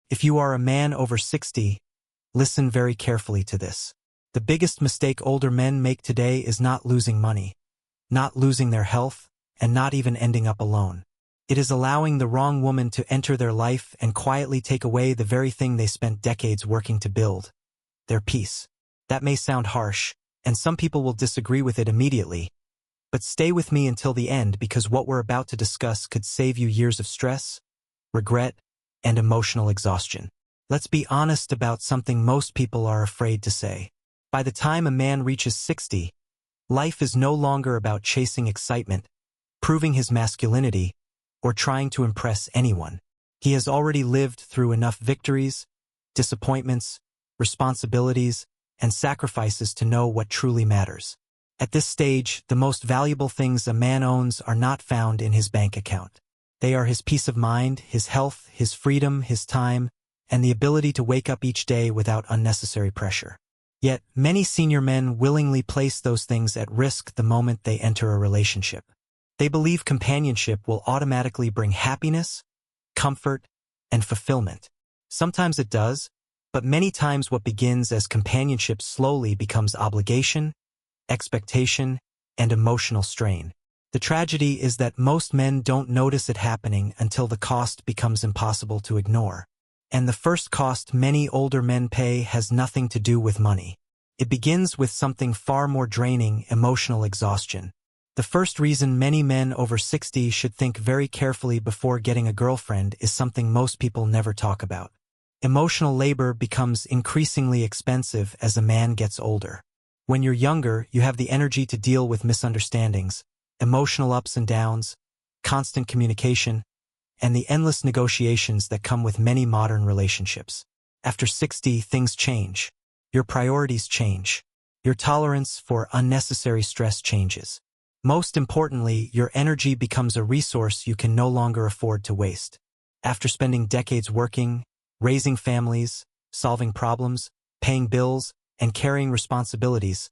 If you are a man over 60, listen very carefully to this. The biggest mistake older men make today is not losing money, not losing their health, and not even ending up alone. It is allowing the wrong woman to enter their life and quietly take away the very thing they spent decades working to build, their peace. That may sound harsh, and some people will disagree with it immediately, but stay with me until the end because what we're about to discuss could save you years of stress, regret, and emotional exhaustion. Let's be honest about something most people are afraid to say. By the time a man reaches 60, life is no longer about chasing excitement, proving his masculinity, or trying to impress anyone. He has already lived through enough victories, disappointments, responsibilities, and sacrifices to know what truly matters. At this stage, the most valuable things a man owns are not found in his bank account. They are his peace of mind, his health, his freedom, his time, and the ability to wake up each day without unnecessary pressure. Yet, many senior men willingly place those things at risk the moment they enter a relationship. They believe companionship will automatically bring happiness, comfort, and fulfillment. Sometimes it does, but many times what begins as companionship slowly becomes obligation, expectation, and emotional strain. The tragedy is that most men don't notice it happening until the cost becomes impossible to ignore. And the first cost many older men pay has nothing to do with money. It begins with something far more draining: emotional exhaustion. The first reason many men over 60 should think very carefully before getting a girlfriend is something most people never talk about. Emotional labor becomes increasingly expensive as a man gets older. When you're younger, you have the energy to deal with misunderstandings, emotional ups and downs, constant communication, and the endless negotiations that come with many modern relationships. After 60, things change. Your priorities change. Your tolerance for unnecessary stress changes. Most importantly, your energy becomes a resource you can no longer afford to waste. After spending decades working, raising families, solving problems, paying bills, and carrying responsibilities,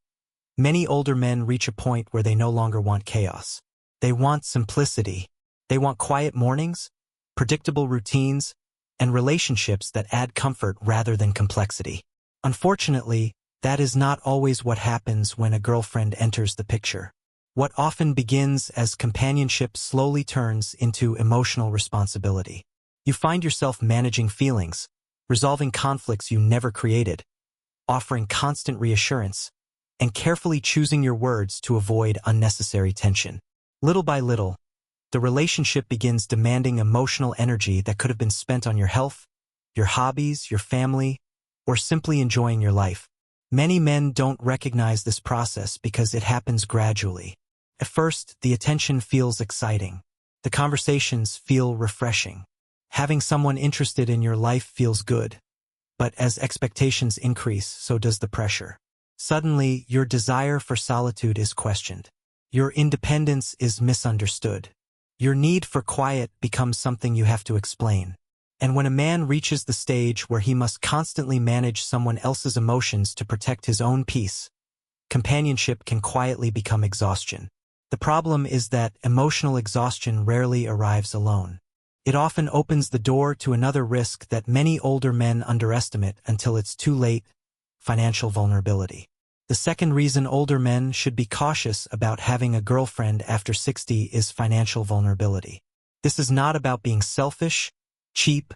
many older men reach a point where they no longer want chaos. They want simplicity. They want quiet mornings, predictable routines, and relationships that add comfort rather than complexity. Unfortunately, that is not always what happens when a girlfriend enters the picture. What often begins as companionship slowly turns into emotional responsibility. You find yourself managing feelings, resolving conflicts you never created, offering constant reassurance, and carefully choosing your words to avoid unnecessary tension. Little by little, the relationship begins demanding emotional energy that could have been spent on your health, your hobbies, your family, or simply enjoying your life. Many men don't recognize this process because it happens gradually. At first, the attention feels exciting. The conversations feel refreshing. Having someone interested in your life feels good. But as expectations increase, so does the pressure. Suddenly, your desire for solitude is questioned. Your independence is misunderstood. Your need for quiet becomes something you have to explain. And when a man reaches the stage where he must constantly manage someone else's emotions to protect his own peace, companionship can quietly become exhaustion. The problem is that emotional exhaustion rarely arrives alone. It often opens the door to another risk that many older men underestimate until it's too late: financial vulnerability. The second reason older men should be cautious about having a girlfriend after 60 is financial vulnerability. This is not about being selfish, cheap,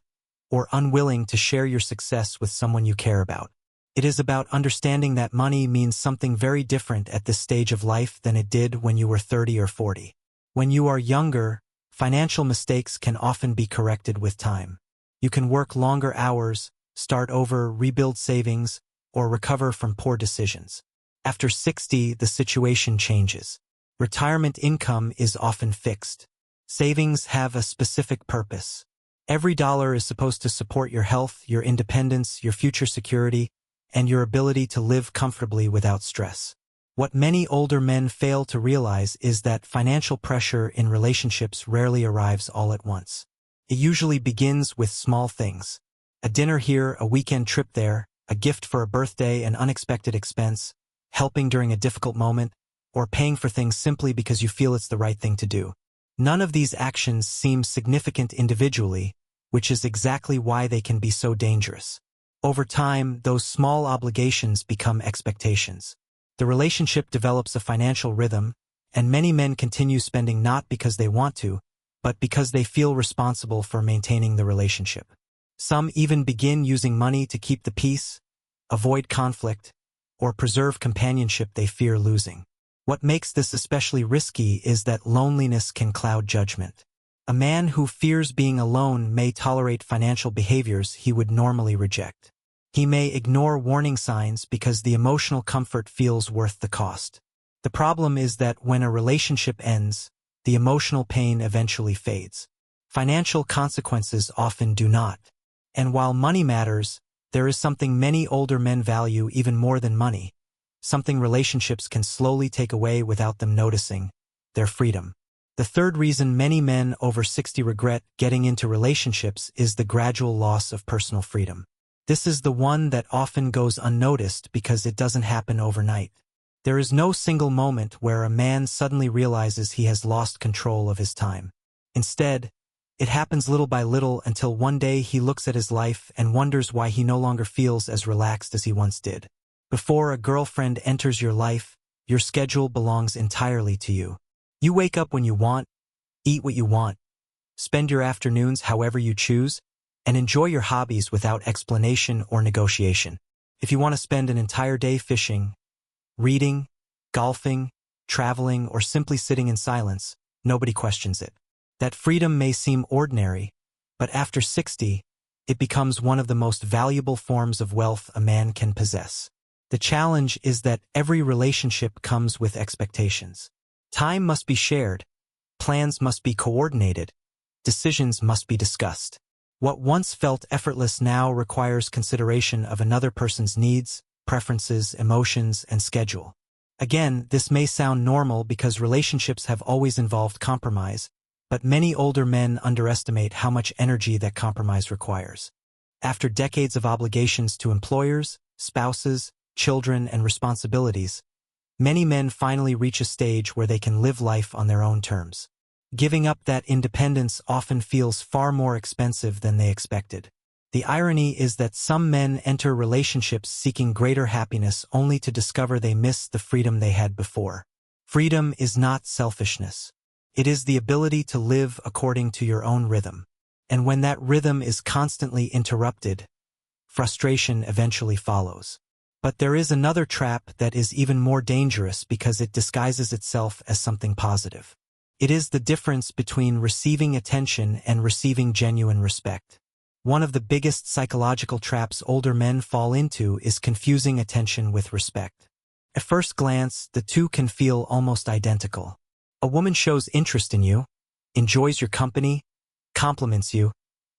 or unwilling to share your success with someone you care about. It is about understanding that money means something very different at this stage of life than it did when you were 30 or 40. When you are younger, financial mistakes can often be corrected with time. You can work longer hours, start over, rebuild savings, or recover from poor decisions. After 60, the situation changes. Retirement income is often fixed. Savings have a specific purpose. Every dollar is supposed to support your health, your independence, your future security, and your ability to live comfortably without stress. What many older men fail to realize is that financial pressure in relationships rarely arrives all at once. It usually begins with small things. A dinner here, a weekend trip there, a gift for a birthday, an unexpected expense, helping during a difficult moment, or paying for things simply because you feel it's the right thing to do. None of these actions seem significant individually, which is exactly why they can be so dangerous. Over time, those small obligations become expectations. The relationship develops a financial rhythm, and many men continue spending not because they want to, but because they feel responsible for maintaining the relationship. Some even begin using money to keep the peace, avoid conflict, or preserve companionship they fear losing. What makes this especially risky is that loneliness can cloud judgment. A man who fears being alone may tolerate financial behaviors he would normally reject. He may ignore warning signs because the emotional comfort feels worth the cost. The problem is that when a relationship ends, the emotional pain eventually fades. Financial consequences often do not. And while money matters, there is something many older men value even more than money, something relationships can slowly take away without them noticing: their freedom. The third reason many men over 60 regret getting into relationships is the gradual loss of personal freedom. This is the one that often goes unnoticed because it doesn't happen overnight. There is no single moment where a man suddenly realizes he has lost control of his time. Instead, it happens little by little until one day he looks at his life and wonders why he no longer feels as relaxed as he once did. Before a girlfriend enters your life, your schedule belongs entirely to you. You wake up when you want, eat what you want, spend your afternoons however you choose, and enjoy your hobbies without explanation or negotiation. If you want to spend an entire day fishing, reading, golfing, traveling, or simply sitting in silence, nobody questions it. That freedom may seem ordinary, but after 60, it becomes one of the most valuable forms of wealth a man can possess. The challenge is that every relationship comes with expectations. Time must be shared, plans must be coordinated, decisions must be discussed. What once felt effortless now requires consideration of another person's needs, preferences, emotions, and schedule. Again, this may sound normal because relationships have always involved compromise, but many older men underestimate how much energy that compromise requires. After decades of obligations to employers, spouses, children, and responsibilities, many men finally reach a stage where they can live life on their own terms. Giving up that independence often feels far more expensive than they expected. The irony is that some men enter relationships seeking greater happiness only to discover they miss the freedom they had before. Freedom is not selfishness. It is the ability to live according to your own rhythm. And when that rhythm is constantly interrupted, frustration eventually follows. But there is another trap that is even more dangerous because it disguises itself as something positive. It is the difference between receiving attention and receiving genuine respect. One of the biggest psychological traps older men fall into is confusing attention with respect. At first glance, the two can feel almost identical. A woman shows interest in you, enjoys your company, compliments you,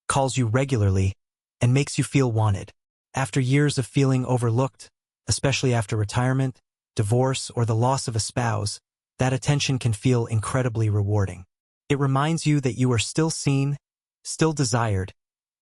calls you regularly, and makes you feel wanted. After years of feeling overlooked, especially after retirement, divorce, or the loss of a spouse, that attention can feel incredibly rewarding. It reminds you that you are still seen, still desired,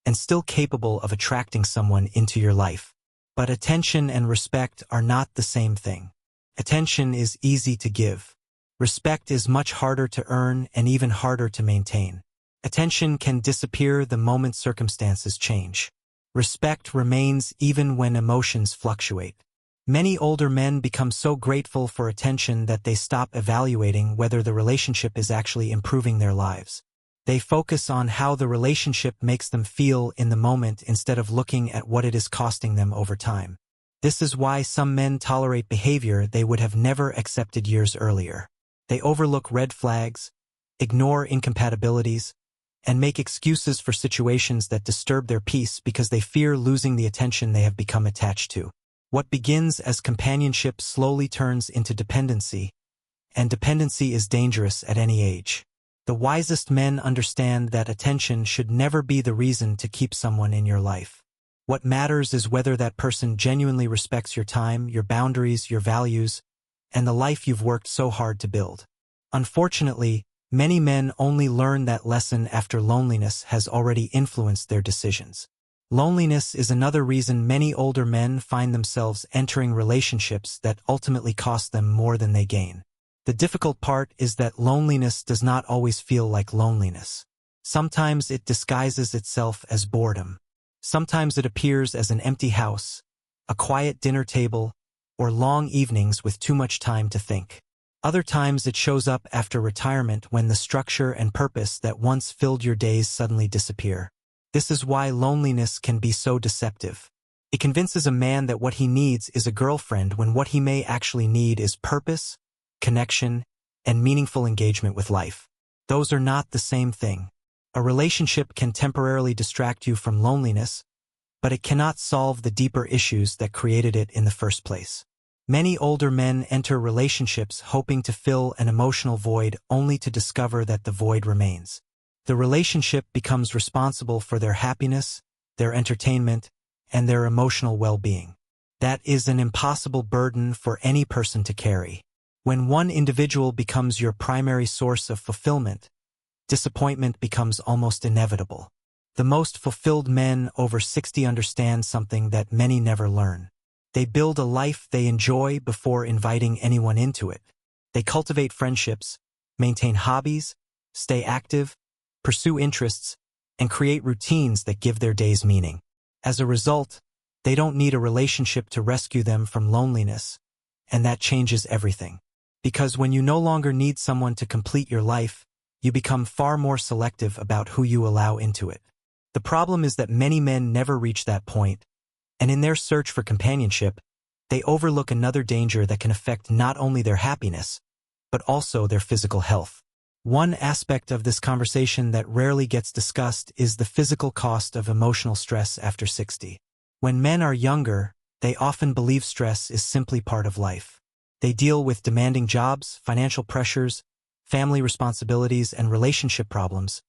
and still capable of attracting someone into your life. But attention and respect are not the same thing. Attention is easy to give. Respect is much harder to earn and even harder to maintain. Attention can disappear the moment circumstances change. Respect remains even when emotions fluctuate. Many older men become so grateful for attention that they stop evaluating whether the relationship is actually improving their lives. They focus on how the relationship makes them feel in the moment instead of looking at what it is costing them over time. This is why some men tolerate behavior they would have never accepted years earlier. They overlook red flags, ignore incompatibilities, and make excuses for situations that disturb their peace because they fear losing the attention they have become attached to. What begins as companionship slowly turns into dependency, and dependency is dangerous at any age. The wisest men understand that attention should never be the reason to keep someone in your life. What matters is whether that person genuinely respects your time, your boundaries, your values, and the life you've worked so hard to build. Unfortunately, many men only learn that lesson after loneliness has already influenced their decisions. Loneliness is another reason many older men find themselves entering relationships that ultimately cost them more than they gain. The difficult part is that loneliness does not always feel like loneliness. Sometimes it disguises itself as boredom. Sometimes it appears as an empty house, a quiet dinner table, or long evenings with too much time to think. Other times it shows up after retirement when the structure and purpose that once filled your days suddenly disappear. This is why loneliness can be so deceptive. It convinces a man that what he needs is a girlfriend when what he may actually need is purpose, connection, and meaningful engagement with life. Those are not the same thing. A relationship can temporarily distract you from loneliness, but it cannot solve the deeper issues that created it in the first place. Many older men enter relationships hoping to fill an emotional void only to discover that the void remains. The relationship becomes responsible for their happiness, their entertainment, and their emotional well-being. That is an impossible burden for any person to carry. When one individual becomes your primary source of fulfillment, disappointment becomes almost inevitable. The most fulfilled men over 60 understand something that many never learn. They build a life they enjoy before inviting anyone into it. They cultivate friendships, maintain hobbies, stay active, pursue interests, and create routines that give their days meaning. As a result, they don't need a relationship to rescue them from loneliness, and that changes everything. Because when you no longer need someone to complete your life, you become far more selective about who you allow into it. The problem is that many men never reach that point, and in their search for companionship, they overlook another danger that can affect not only their happiness, but also their physical health. One aspect of this conversation that rarely gets discussed is the physical cost of emotional stress after 60. When men are younger, they often believe stress is simply part of life. They deal with demanding jobs, financial pressures, family responsibilities, and relationship problems,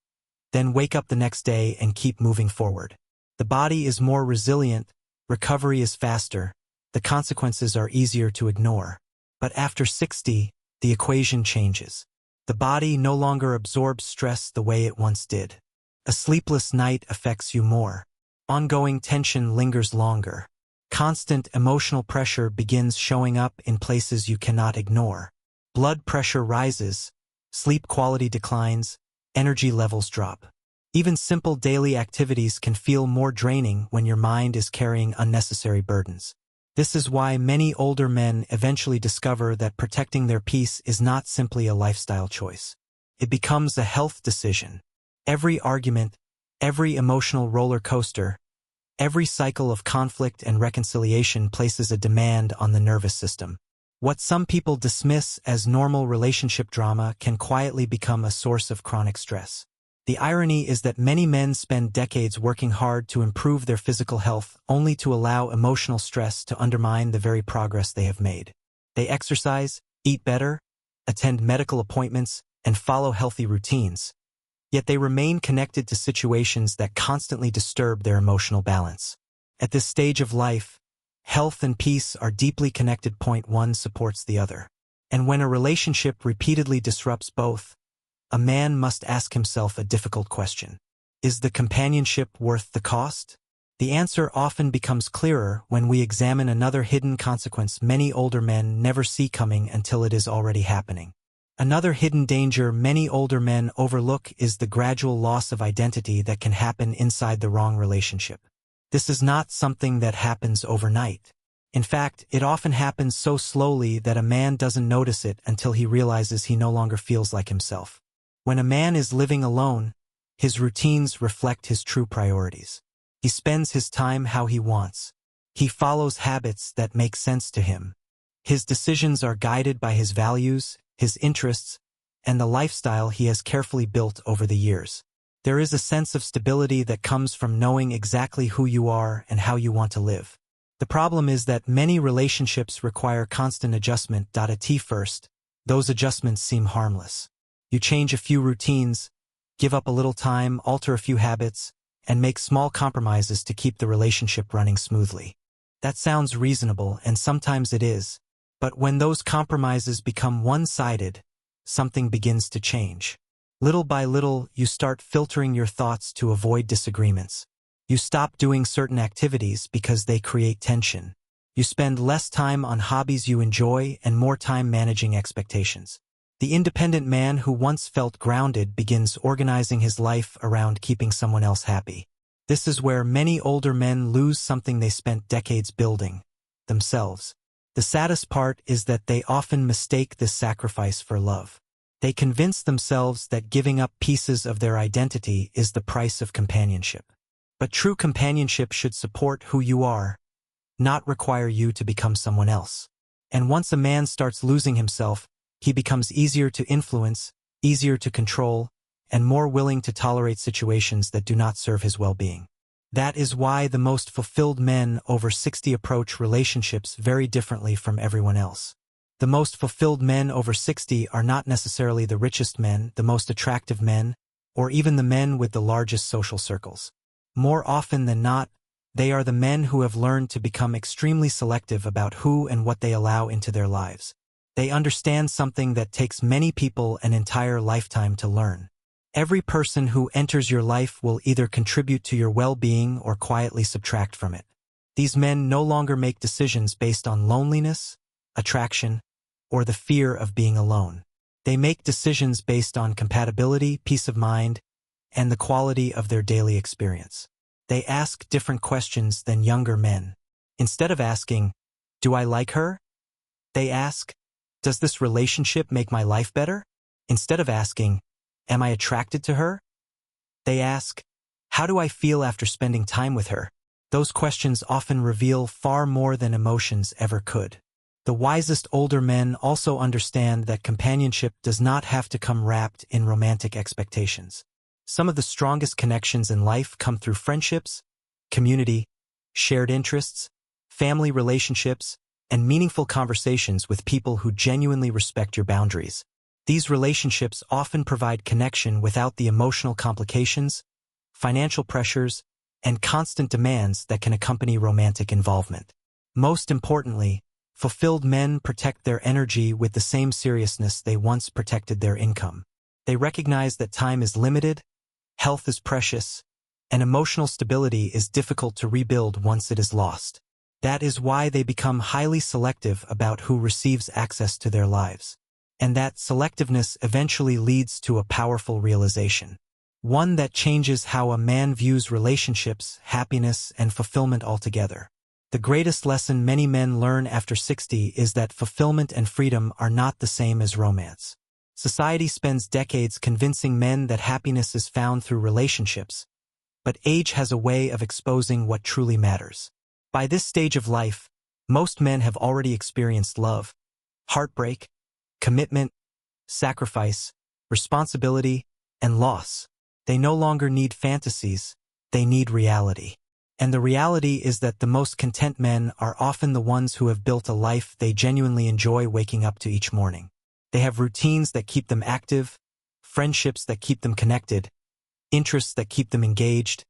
then wake up the next day and keep moving forward. The body is more resilient, recovery is faster, the consequences are easier to ignore. But after 60, the equation changes. The body no longer absorbs stress the way it once did. A sleepless night affects you more. Ongoing tension lingers longer. Constant emotional pressure begins showing up in places you cannot ignore. Blood pressure rises, sleep quality declines, energy levels drop. Even simple daily activities can feel more draining when your mind is carrying unnecessary burdens. This is why many older men eventually discover that protecting their peace is not simply a lifestyle choice. It becomes a health decision. Every argument, every emotional roller coaster, every cycle of conflict and reconciliation places a demand on the nervous system. What some people dismiss as normal relationship drama can quietly become a source of chronic stress. The irony is that many men spend decades working hard to improve their physical health only to allow emotional stress to undermine the very progress they have made. They exercise, eat better, attend medical appointments, and follow healthy routines, yet they remain connected to situations that constantly disturb their emotional balance. At this stage of life, health and peace are deeply connected. Point one supports the other. And when a relationship repeatedly disrupts both, a man must ask himself a difficult question. Is the companionship worth the cost? The answer often becomes clearer when we examine another hidden consequence many older men never see coming until it is already happening. Another hidden danger many older men overlook is the gradual loss of identity that can happen inside the wrong relationship. This is not something that happens overnight. In fact, it often happens so slowly that a man doesn't notice it until he realizes he no longer feels like himself. When a man is living alone, his routines reflect his true priorities. He spends his time how he wants. He follows habits that make sense to him. His decisions are guided by his values, his interests, and the lifestyle he has carefully built over the years. There is a sense of stability that comes from knowing exactly who you are and how you want to live. The problem is that many relationships require constant adjustment. At first, those adjustments seem harmless. You change a few routines, give up a little time, alter a few habits, and make small compromises to keep the relationship running smoothly. That sounds reasonable, and sometimes it is. But when those compromises become one-sided, something begins to change. Little by little, you start filtering your thoughts to avoid disagreements. You stop doing certain activities because they create tension. You spend less time on hobbies you enjoy and more time managing expectations. The independent man who once felt grounded begins organizing his life around keeping someone else happy. This is where many older men lose something they spent decades building: themselves. The saddest part is that they often mistake this sacrifice for love. They convince themselves that giving up pieces of their identity is the price of companionship. But true companionship should support who you are, not require you to become someone else. And once a man starts losing himself, he becomes easier to influence, easier to control, and more willing to tolerate situations that do not serve his well-being. That is why the most fulfilled men over 60 approach relationships very differently from everyone else. The most fulfilled men over 60 are not necessarily the richest men, the most attractive men, or even the men with the largest social circles. More often than not, they are the men who have learned to become extremely selective about who and what they allow into their lives. They understand something that takes many people an entire lifetime to learn. Every person who enters your life will either contribute to your well-being or quietly subtract from it. These men no longer make decisions based on loneliness, attraction, or the fear of being alone. They make decisions based on compatibility, peace of mind, and the quality of their daily experience. They ask different questions than younger men. Instead of asking, "Do I like her?" they ask, "Does this relationship make my life better?" Instead of asking, "Am I attracted to her?" they ask, "How do I feel after spending time with her?" Those questions often reveal far more than emotions ever could. The wisest older men also understand that companionship does not have to come wrapped in romantic expectations. Some of the strongest connections in life come through friendships, community, shared interests, family relationships, and meaningful conversations with people who genuinely respect your boundaries. These relationships often provide connection without the emotional complications, financial pressures, and constant demands that can accompany romantic involvement. Most importantly, fulfilled men protect their energy with the same seriousness they once protected their income. They recognize that time is limited, health is precious, and emotional stability is difficult to rebuild once it is lost. That is why they become highly selective about who receives access to their lives. And that selectiveness eventually leads to a powerful realization. One that changes how a man views relationships, happiness, and fulfillment altogether. The greatest lesson many men learn after 60 is that fulfillment and freedom are not the same as romance. Society spends decades convincing men that happiness is found through relationships, but age has a way of exposing what truly matters. By this stage of life, most men have already experienced love, heartbreak, commitment, sacrifice, responsibility, and loss. They no longer need fantasies, they need reality. And the reality is that the most content men are often the ones who have built a life they genuinely enjoy waking up to each morning. They have routines that keep them active, friendships that keep them connected, interests that keep them engaged,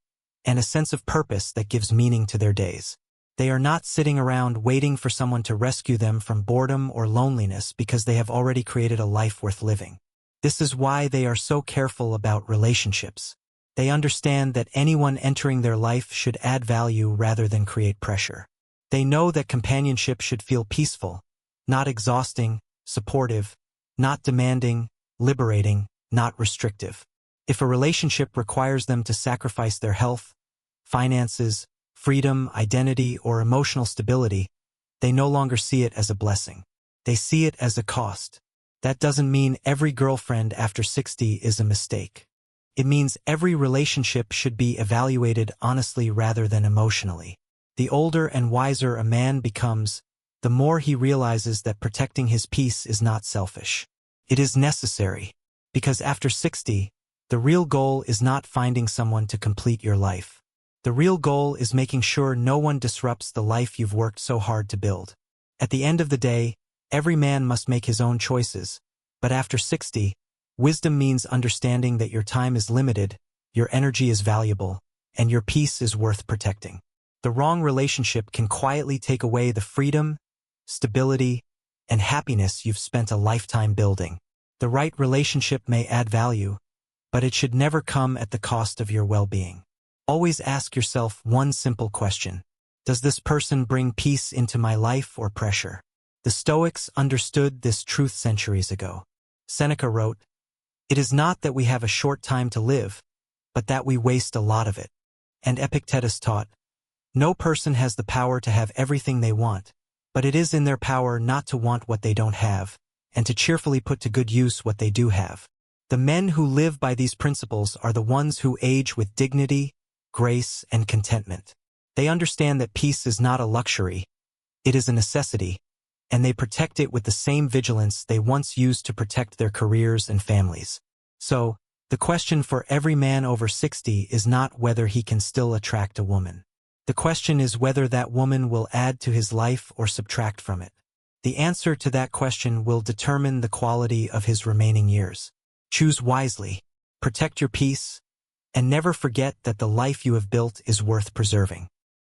and a sense of purpose that gives meaning to their days. They are not sitting around waiting for someone to rescue them from boredom or loneliness because they have already created a life worth living. This is why they are so careful about relationships. They understand that anyone entering their life should add value rather than create pressure. They know that companionship should feel peaceful, not exhausting, supportive, not demanding, liberating, not restrictive. If a relationship requires them to sacrifice their health, finances, freedom, identity, or emotional stability, they no longer see it as a blessing. They see it as a cost. That doesn't mean every girlfriend after 60 is a mistake. It means every relationship should be evaluated honestly rather than emotionally. The older and wiser a man becomes, the more he realizes that protecting his peace is not selfish. It is necessary, because after 60, the real goal is not finding someone to complete your life. The real goal is making sure no one disrupts the life you've worked so hard to build. At the end of the day, every man must make his own choices, but after 60, wisdom means understanding that your time is limited, your energy is valuable, and your peace is worth protecting. The wrong relationship can quietly take away the freedom, stability, and happiness you've spent a lifetime building. The right relationship may add value, but it should never come at the cost of your well-being. Always ask yourself one simple question. Does this person bring peace into my life or pressure? The Stoics understood this truth centuries ago. Seneca wrote, "It is not that we have a short time to live, but that we waste a lot of it." And Epictetus taught, "No person has the power to have everything they want, but it is in their power not to want what they don't have, and to cheerfully put to good use what they do have." The men who live by these principles are the ones who age with dignity, grace, and contentment. They understand that peace is not a luxury, it is a necessity, and they protect it with the same vigilance they once used to protect their careers and families. So, the question for every man over 60 is not whether he can still attract a woman. The question is whether that woman will add to his life or subtract from it. The answer to that question will determine the quality of his remaining years. Choose wisely, protect your peace, and never forget that the life you have built is worth preserving.